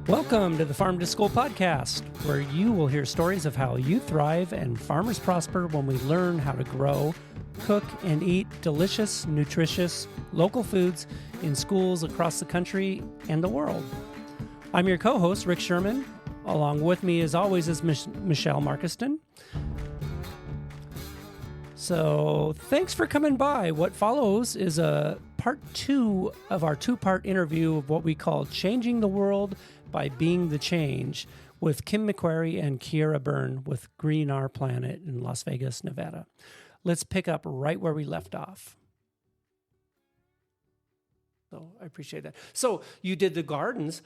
Welcome to the Farm to School podcast, where you will hear stories of how you thrive and farmers prosper when we learn how to grow, cook, and eat delicious, nutritious, local foods in schools across the country and the world. I'm your co-host, Rick Sherman. Along with me, as always, is Michelle Markiston. So thanks for coming by. What follows is a part 2 of our 2-part interview of what we call Changing the World by Being the Change with Kim MacQuarrie and Ciara Byrne with Green Our Planet in Las Vegas, Nevada. Let's pick up right where we left off. So I appreciate that. So you did the gardens,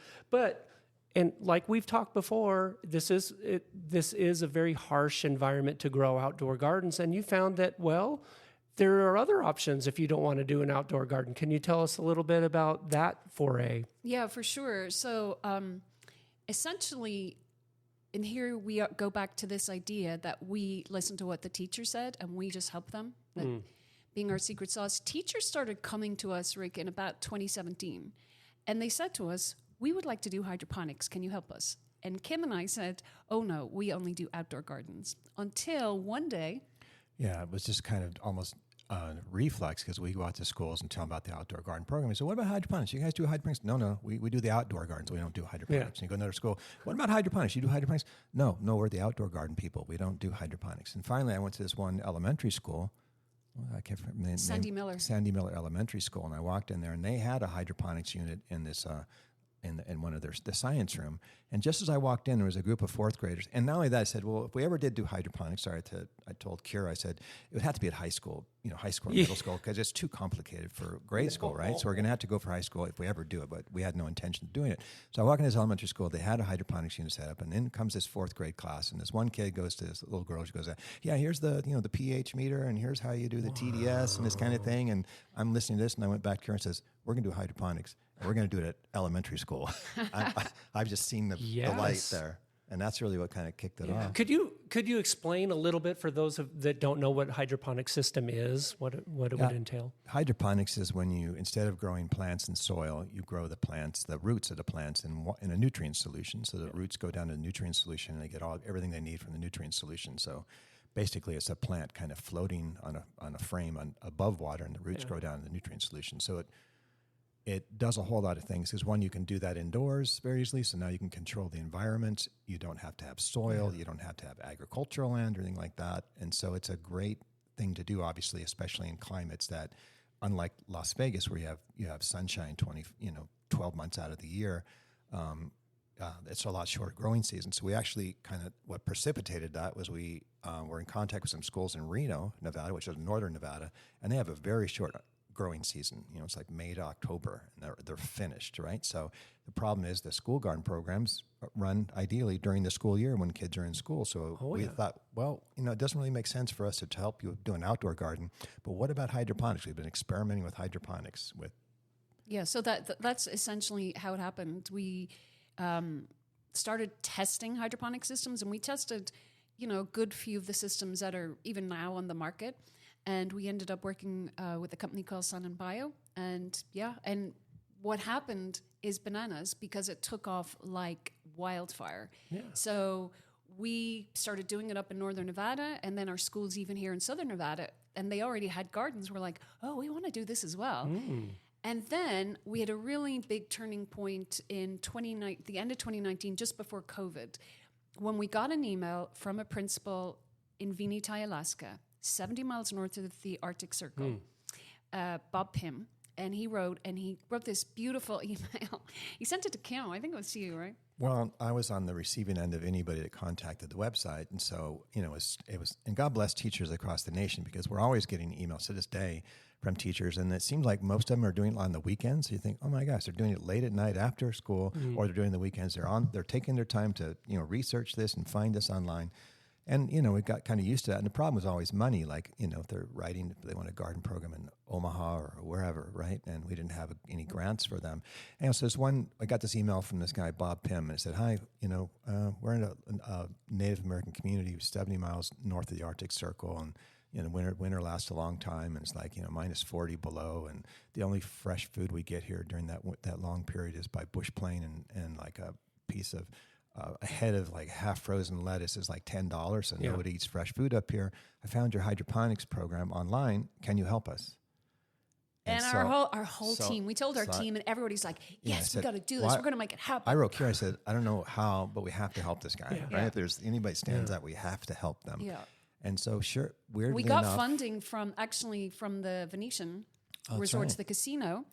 and like we've talked before, this is a very harsh environment to grow outdoor gardens, and you found that, well, there are other options if you don't want to do an outdoor garden. Can you tell us a little bit about that foray? Yeah, for sure. So essentially, and here we go back to this idea that we listen to what the teacher said and we just help them, being our secret sauce. Teachers started coming to us, Rick, in about 2017, and they said to us, we would like to do hydroponics. Can you help us? And Kim and I said, oh no, we only do outdoor gardens. Until one day. Yeah, it was just kind of almost reflex, because we go out to schools and tell them about the outdoor garden program. So what about hydroponics? You guys do hydroponics? No, we do the outdoor gardens. We don't do hydroponics. Yeah. And you go to another school, what about hydroponics? You do hydroponics? No, we're the outdoor garden people. We don't do hydroponics. And finally, I went to this one elementary school. I can't remember the name. Sandy Miller. Sandy Miller Elementary School. And I walked in there, and they had a hydroponics unit in this in one of the science room. And just as I walked in, there was a group of fourth graders. And not only that, I said, well, if we ever did do hydroponics, I told Ciara, I said, it would have to be at high school or middle school, because it's too complicated for grade school, right? So we're going to have to go for high school if we ever do it, but we had no intention of doing it. So I walk into this elementary school, they had a hydroponics unit set up, and in comes this fourth grade class, and this one kid goes to this little girl, she goes, yeah, here's the pH meter, and here's how you do the TDS and this kind of thing. And I'm listening to this, and I went back to Ciara and says, we're going to do hydroponics. We're going to do it at elementary school. I've just seen the light there, and that's really what kind of kicked it off. Could you explain a little bit for those that don't know what hydroponic system is, what it would entail? Hydroponics is when you, instead of growing plants in soil, you grow the roots of the plants in a nutrient solution. So the roots go down to the nutrient solution, and they get everything they need from the nutrient solution. So basically, it's a plant kind of floating on a frame above water, and the roots grow down in the nutrient solution. So it does a whole lot of things. Because one, you can do that indoors very easily. So now you can control the environment. You don't have to have soil. You don't have to have agricultural land or anything like that. And so it's a great thing to do, obviously, especially in climates that, unlike Las Vegas, where you have sunshine 12 months out of the year, it's a lot shorter growing season. So we actually what precipitated that was we were in contact with some schools in Reno, Nevada, which is northern Nevada, and they have a very short growing season. It's like May to October, and they're finished, right? So the problem is the school garden programs run ideally during the school year when kids are in school. So we thought, well, it doesn't really make sense for us to help you do an outdoor garden, but what about hydroponics? We've been experimenting with hydroponics so that's essentially how it happened. We started testing hydroponic systems, and we tested, a good few of the systems that are even now on the market. And we ended up working with a company called Sun and Bio. And what happened is bananas, because it took off like wildfire. Yeah. So we started doing it up in northern Nevada, and then our schools even here in southern Nevada, and they already had gardens. We're like, oh, we want to do this as well. Mm. And then we had a really big turning point in the end of 2019, just before COVID, when we got an email from a principal in Vinetai, Alaska, 70 miles north of the Arctic Circle, Bob Pym, and he wrote this beautiful email. He sent it to Kim. I think it was to you, right? Well, I was on the receiving end of anybody that contacted the website, and so it was. And God bless teachers across the nation, because we're always getting emails to this day from teachers, and it seems like most of them are doing it on the weekends. So you think, oh my gosh, they're doing it late at night after school, or they're doing the weekends. They're taking their time to research this and find this online. And, we got kind of used to that. And the problem was always money. Like, if if they want a garden program in Omaha or wherever, right? And we didn't have any grants for them. And so I got this email from this guy, Bob Pym, and it said, hi, we're in a Native American community 70 miles north of the Arctic Circle. And winter lasts a long time, and it's like, minus 40 below, and the only fresh food we get here during that long period is by bush plane, and like a piece of a head of like half frozen lettuce is like $10. So nobody eats fresh food up here. I found your hydroponics program online. Can you help us? And our whole team, we told our team, and everybody's like, yes, we got to do this. We're going to make it happen. I wrote Ciara, I said, I don't know how, but we have to help this guy, right? If there's anybody stands out, we have to help them. Yeah. And so, sure, weirdly we got enough, funding from the Venetian Resorts, the casino.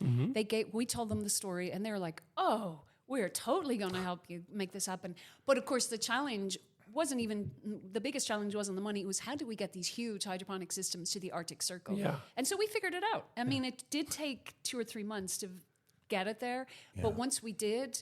We told them the story, and they were like, oh, we're totally going to help you make this happen. But of course, the challenge wasn't even, the biggest challenge wasn't the money. It was, how do we get these huge hydroponic systems to the Arctic Circle? Yeah. And so we figured it out. I mean, it did take 2 or 3 months to get it there. But once we did,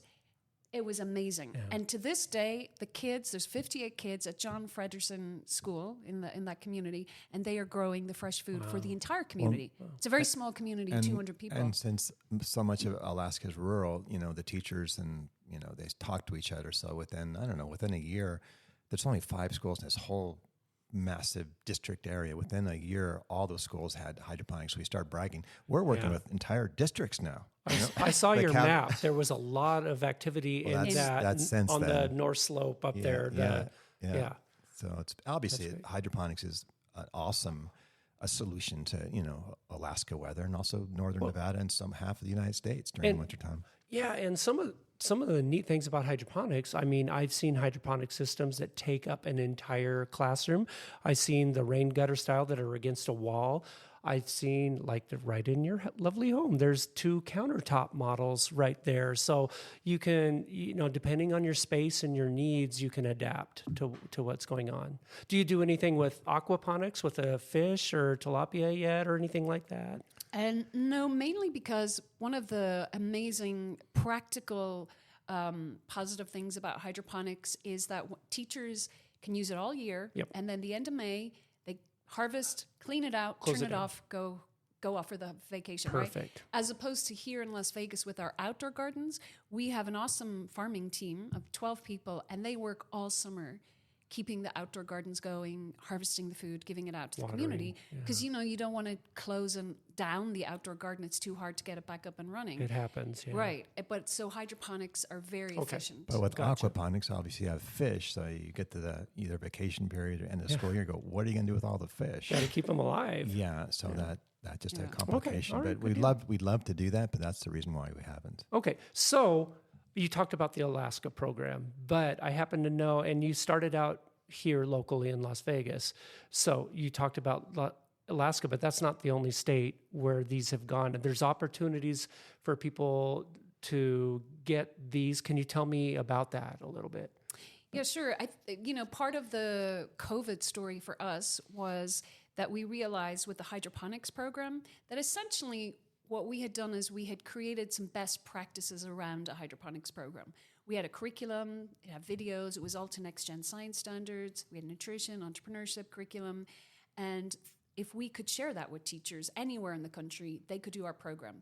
it was amazing. Yeah. And to this day, the kids, there's 58 kids at John Fredersen School in that community, and they are growing the fresh food for the entire community. It's a very small community, 200 people. And since so much of Alaska is rural, the teachers and, they talk to each other. So within a year, there's only 5 schools in this whole massive district area. Within a year, all those schools had hydroponics. We started bragging. We're working with entire districts now. I saw your map. There was a lot of activity in that on the North Slope up there. Yeah. So it's obviously hydroponics is an awesome solution to Alaska weather, and also northern Nevada and some half of the United States during wintertime. Yeah, and some of the neat things about hydroponics, I mean, I've seen hydroponic systems that take up an entire classroom. I've seen the rain gutter style that are against a wall. I've seen like right in your lovely home, there's 2 countertop models right there. So you can, depending on your space and your needs, you can adapt to what's going on. Do you do anything with aquaponics with a fish or tilapia yet or anything like that? And no, mainly because one of the amazing practical positive things about hydroponics is that teachers can use it all year. Yep. And then the end of May, they harvest, clean it out, turn it off, go off for the vacation. Perfect. Right? As opposed to here in Las Vegas with our outdoor gardens, we have an awesome farming team of 12 people, and they work all summer keeping the outdoor gardens going, harvesting the food, giving it out to the community. Because, you don't want to close down the outdoor garden. It's too hard to get it back up and running. It happens, yeah. Right. But so hydroponics are very efficient. But with aquaponics, obviously you have fish. So you get to the either vacation period or end of school year, go, what are you going to do with all the fish? Got to keep them alive. Yeah. So that just a complication. Okay. But we'd love to do that, but that's the reason why we haven't. Okay. So you talked about the Alaska program, but I happen to know, and you started out here locally in Las Vegas. So you talked about Alaska, but that's not the only state where these have gone. And there's opportunities for people to get these. Can you tell me about that a little bit? Yeah, sure. Part of the COVID story for us was that we realized with the hydroponics program that essentially what we had done is we had created some best practices around a hydroponics program. We had a curriculum, it had videos, it was all to next-gen science standards, we had nutrition, entrepreneurship curriculum, and if we could share that with teachers anywhere in the country, they could do our program,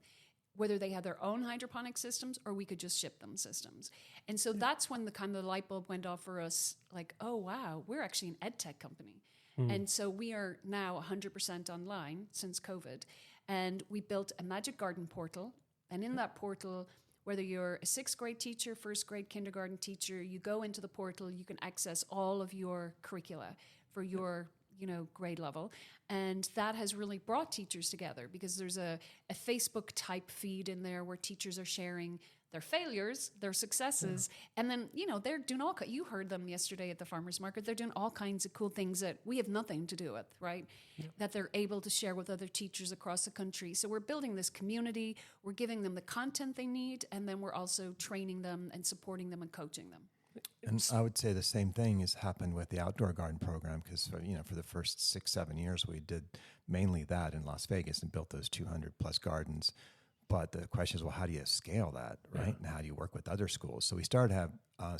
whether they had their own hydroponic systems or we could just ship them systems. And so that's when the kind of light bulb went off for us, like, oh, wow, we're actually an ed tech company. And so we are now 100% online since COVID, and we built a Magic Garden portal, and in that portal, whether you're a 6th grade teacher, 1st grade kindergarten teacher, you go into the portal, you can access all of your curricula for your grade level. And that has really brought teachers together because there's a Facebook type feed in there where teachers are sharing their failures, their successes, and then, they're doing you heard them yesterday at the farmers market, they're doing all kinds of cool things that we have nothing to do with, right? Yeah. That they're able to share with other teachers across the country. So we're building this community, we're giving them the content they need, and then we're also training them and supporting them and coaching them. And I would say the same thing has happened with the outdoor garden program because, for the first 6-7 years, we did mainly that in Las Vegas and built those 200 plus gardens. But the question is, well, how do you scale that, right? And how do you work with other schools? So we started to have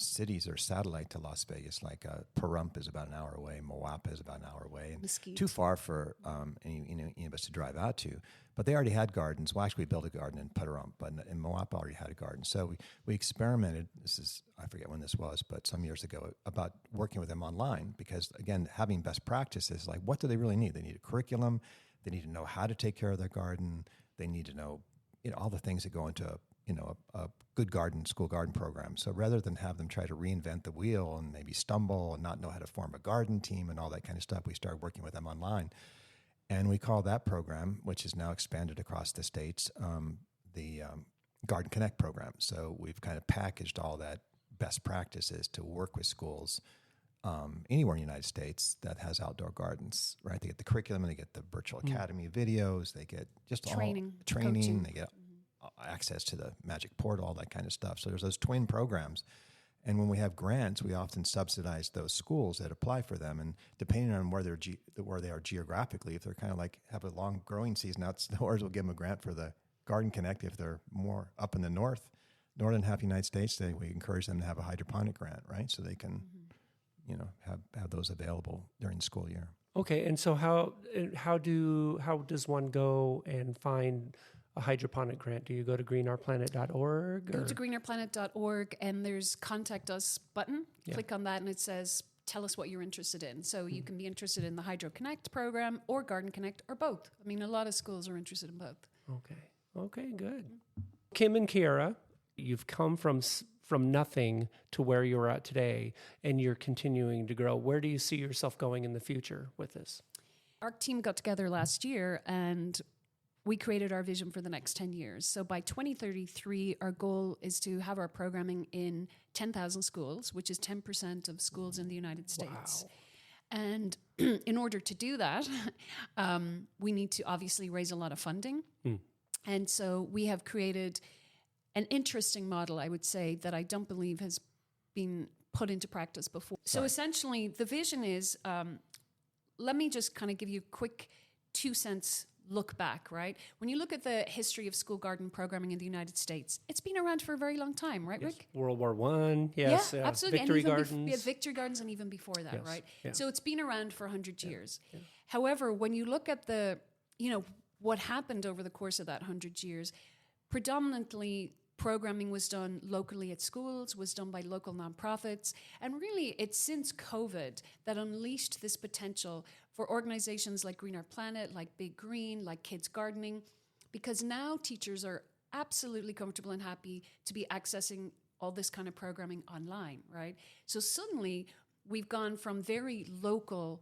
cities or satellite to Las Vegas, like Pahrump is about an hour away, Moapa is about an hour away, and Mesquite. too far for any of us to drive out to. But they already had gardens. Well, actually, we built a garden in Pahrump, but in Moapa already had a garden. So we experimented. This is, I forget when this was, but some years ago, about working with them online because, again, having best practices, like what do they really need? They need a curriculum. They need to know how to take care of their garden. They need to know all the things that go into a good school garden program. So rather than have them try to reinvent the wheel and maybe stumble and not know how to form a garden team and all that kind of stuff, we started working with them online. And we call that program, which is now expanded across the states, the Garden Connect program. So we've kind of packaged all that best practices to work with schools anywhere in the United States that has outdoor gardens, right? They get the curriculum, and they get the virtual academy videos, they get just Training, all training, coaching. they get access to the Magic Portal, all that kind of stuff. So there's those twin programs. And when we have grants, we often subsidize those schools that apply for them. And depending on where they are geographically, if they're kind of like have a long growing season outdoors, we'll give them a grant for the Garden Connect. If they're more up in the northern half of the United States, we encourage them to have a hydroponic grant, right? So they can have those available during the school year. Okay, and so how does one go and find a hydroponic grant? Do you go to greenourplanet.org? Go to greenourplanet.org and there's Contact Us button. Yeah. Click on that and it says, tell us what you're interested in. So you can be interested in the Hydro Connect program or Garden Connect or both. I mean, a lot of schools are interested in both. Okay, good. Kim and Ciara, you've come from nothing to where you're at today, and you're continuing to grow. Where do you see yourself going in the future with this? Our team got together last year and we created our vision for the next 10 years. So by 2033, our goal is to have our programming in 10,000 schools, which is 10% of schools in the United States. Wow. And in order to do that, we need to obviously raise a lot of funding. And so we have created an interesting model, I would say, that I don't believe has been put into practice before. So essentially, the vision is, let me just kind of give you a quick 2 cents look back, right? When you look at the history of school garden programming in the United States, it's been around for a very long time, right, Yes. Rick? World War I, yes. Yeah, absolutely. Victory and even Gardens. Victory Gardens and even before that, Yes. right? Yeah. So it's been around for 100 years. Yeah. However, when you look at what happened over the course of that 100 years, predominantly programming was done locally at schools, was done by local nonprofits. And really, it's since COVID that unleashed this potential for organizations like Green Our Planet, like Big Green, like Kids Gardening, because now teachers are absolutely comfortable and happy to be accessing all this kind of programming online, right? So suddenly, we've gone from very local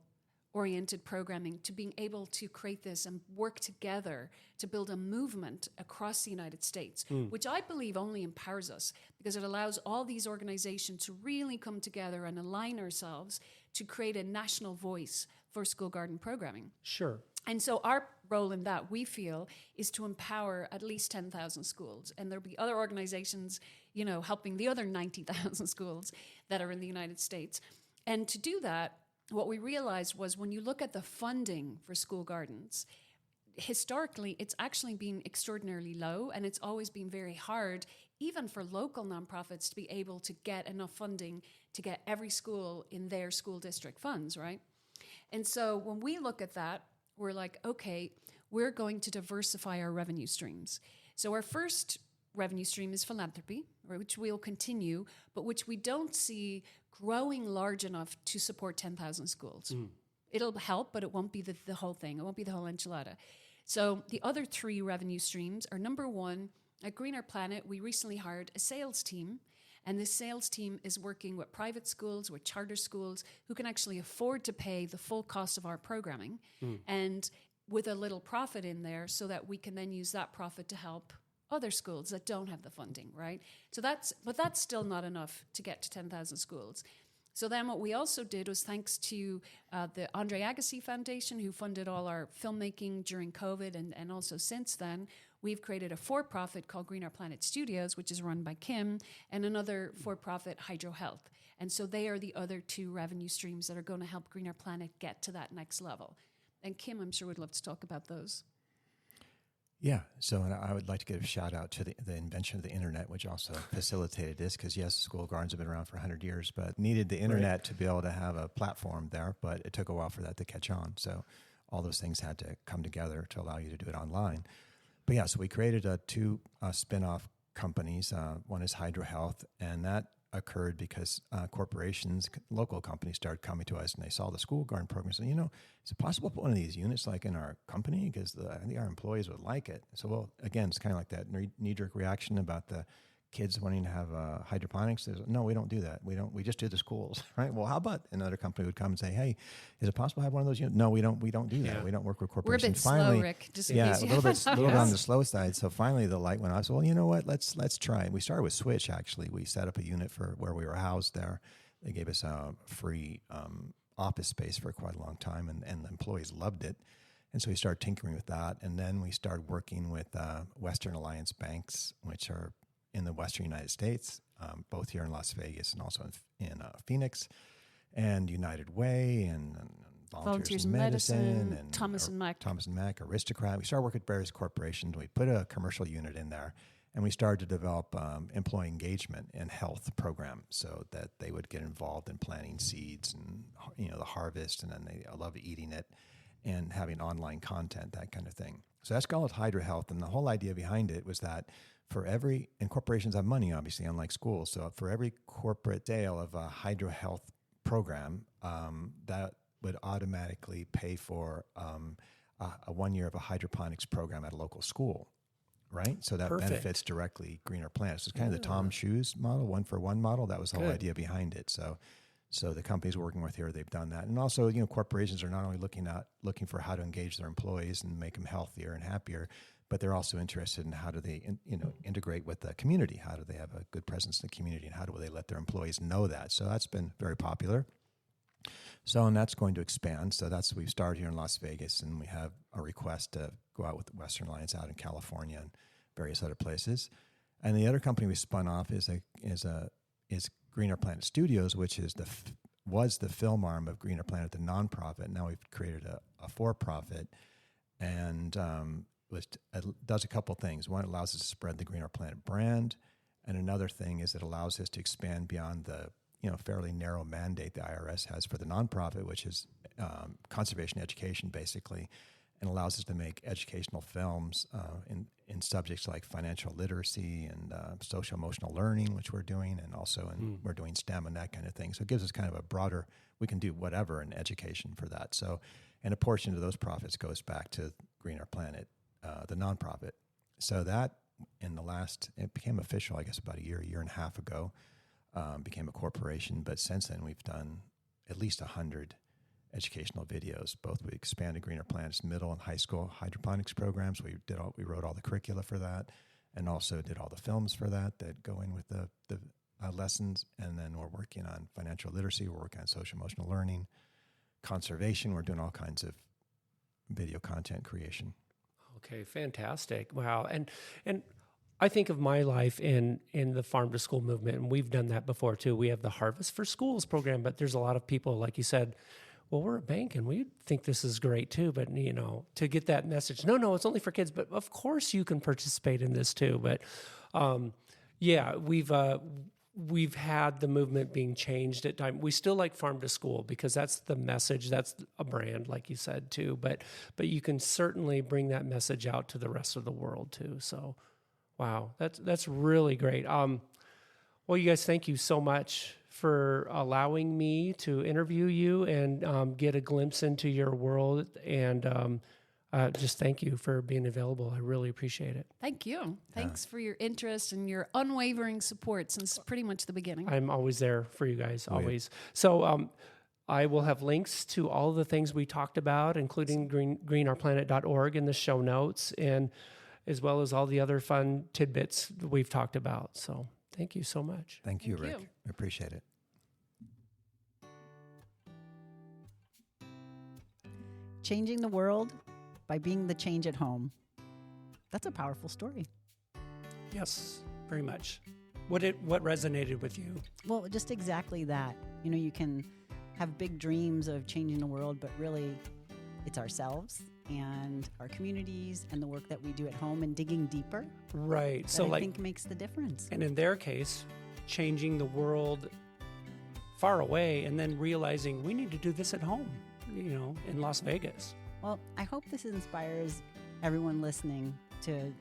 oriented programming to being able to create this and work together to build a movement across the United States, which I believe only empowers us because it allows all these organizations to really come together and align ourselves to create a national voice for school garden programming. Sure. And so our role in that, we feel, is to empower at least 10,000 schools. And there'll be other organizations, helping the other 90,000 schools that are in the United States. And to do that, what we realized was when you look at the funding for school gardens, historically, it's actually been extraordinarily low, and it's always been very hard, even for local nonprofits, to be able to get enough funding to get every school in their school district funds, right? And so when we look at that, we're like, okay, we're going to diversify our revenue streams. So our first revenue stream is philanthropy, which we'll continue, but which we don't see growing large enough to support 10,000 schools. It'll help, but it won't be the whole thing. It won't be the whole enchilada. So the other 3 revenue streams are, number 1, at Green Our Planet, we recently hired a sales team, and this sales team is working with private schools, with charter schools, who can actually afford to pay the full cost of our programming, and with a little profit in there so that we can then use that profit to help other schools that don't have the funding, right? But that's still not enough to get to 10,000 schools. So then what we also did was, thanks to the Andre Agassi Foundation, who funded all our filmmaking during COVID and also since then, we've created a for-profit called Green Our Planet Studios, which is run by Kim, and another for-profit, Hydro Health. And so they are the other 2 revenue streams that are going to help Green Our Planet get to that next level. And Kim, I'm sure, would love to talk about those. Yeah. So and I would like to give a shout out to the invention of the internet, which also facilitated this, because yes, school gardens have been around for 100 years, but needed the internet to be able to have a platform there. But it took a while for that to catch on. So all those things had to come together to allow you to do it online. But yeah, so we created two spin-off companies. One is Hydro Health, and that occurred because corporations, local companies started coming to us and they saw the school garden program and said, is it possible to put one of these units like in our company? Because I think our employees would like it. So, well, again, it's kind of like that knee-jerk reaction about the kids wanting to have hydroponics. No, we don't do that. We just do the schools, right? Well, how about another company would come and say, hey, is it possible to have one of those units? No, we don't do that. We don't work with corporations. We're a bit Finally, slow, Rick. Just a little bit on the slow side. So finally the light went on. So, well, you know what? Let's try it. We started with Switch, actually. We set up a unit for where we were housed there. They gave us a free office space for quite a long time, and the employees loved it. And so we started tinkering with that. And then we started working with Western Alliance banks, which are in the Western United States, both here in Las Vegas and also in Phoenix, and United Way and Volunteers in Medicine and Thomas and Mack, Aristocrat. We started working with various corporations. We put a commercial unit in there, and we started to develop employee engagement and health program so that they would get involved in planting seeds and the harvest, and then they love eating it and having online content, that kind of thing. So that's called Hydro Health, and the whole idea behind it was that and corporations have money, obviously, unlike schools. So for every corporate sale of a Hydro Health program, that would automatically pay for a 1 year of a hydroponics program at a local school, right? So that benefits directly greener planets. It's kind of the Tom Shoes model, 1-for-1 model. That was the whole idea behind it. So the companies we're working with here, they've done that. And also, corporations are not only looking for how to engage their employees and make them healthier and happier, but they're also interested in how do they, integrate with the community? How do they have a good presence in the community, and how do they let their employees know that? So that's been very popular. So, and that's going to expand. So we've started here in Las Vegas, and we have a request to go out with Western Alliance out in California and various other places. And the other company we spun off is Greener Planet Studios, which was the film arm of Greener Planet, the nonprofit. Now we've created a for-profit, and it does a couple things. One, it allows us to spread the Greener Planet brand, and another thing is it allows us to expand beyond the fairly narrow mandate the IRS has for the nonprofit, which is conservation education, basically, and allows us to make educational films in subjects like financial literacy and social emotional learning, which we're doing, and also we're doing STEM and that kind of thing. So it gives us kind of a broader, we can do whatever in education for that. So, and a portion of those profits goes back to Greener Planet, the nonprofit. So that it became official, I guess, about a year and a half ago, became a corporation. But since then, we've done at least 100 educational videos. Both we expanded Greener Planet's middle and high school hydroponics programs. We wrote all the curricula for that, and also did all the films for that go in with the lessons. And then we're working on financial literacy. We're working on social emotional learning, conservation. We're doing all kinds of video content creation. Okay, fantastic. Wow. And I think of my life in the farm to school movement, and we've done that before too. We have the Harvest for Schools program, but there's a lot of people, like you said, well, we're a bank and we think this is great too, but to get that message, no, it's only for kids, but of course you can participate in this too. But we've had the movement being changed at times. We still like farm to school because that's the message, that's a brand, like you said too. But you can certainly bring that message out to the rest of the world too. So, wow, that's really great. Well, you guys, thank you so much for allowing me to interview you and get a glimpse into your world. And just thank you for being available. I really appreciate it. Thank you. Thanks for your interest and your unwavering support since pretty much the beginning. I'm always there for you guys, always. So I will have links to all the things we talked about, including greenourplanet.org in the show notes, and as well as all the other fun tidbits we've talked about. So thank you so much. Thank you, Rick. I appreciate it. Changing the world by being the change at home. That's a powerful story. Yes, very much. What resonated with you? Well, just exactly that. You can have big dreams of changing the world, but really it's ourselves and our communities and the work that we do at home and digging deeper. Right. That So I think makes the difference. and in their case, changing the world far away and then realizing we need to do this at home, in Las Vegas. Well, I hope this inspires everyone listening to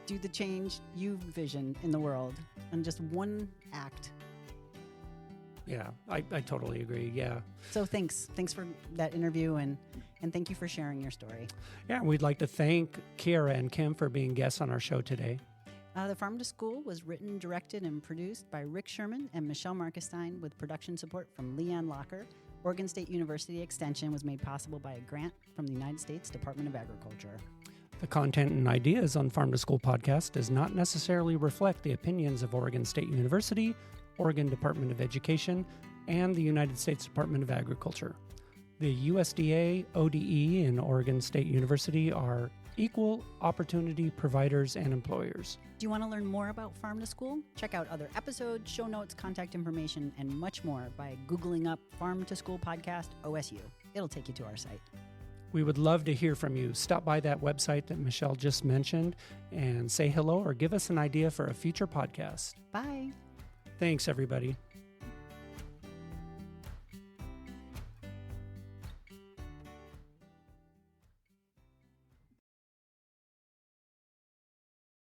do the change you vision in the world and just one act. Yeah, I totally agree. Yeah. So thanks for that interview and thank you for sharing your story. Yeah, we'd like to thank Ciara and Kim for being guests on our show today. The Farm to School was written, directed, and produced by Rick Sherman and Michelle Markestein with production support from Leanne Locker. Oregon State University Extension was made possible by a grant from the United States Department of Agriculture. The content and ideas on Farm to School podcast does not necessarily reflect the opinions of Oregon State University, Oregon Department of Education, and the United States Department of Agriculture. The USDA, ODE, and Oregon State University are equal opportunity providers and employers. Do you want to learn more about Farm to School? Check out other episodes, show notes, contact information, and much more by Googling up Farm to School Podcast OSU. It'll take you to our site. We would love to hear from you. Stop by that website that Michelle just mentioned and say hello or give us an idea for a future podcast. Bye. Thanks, everybody.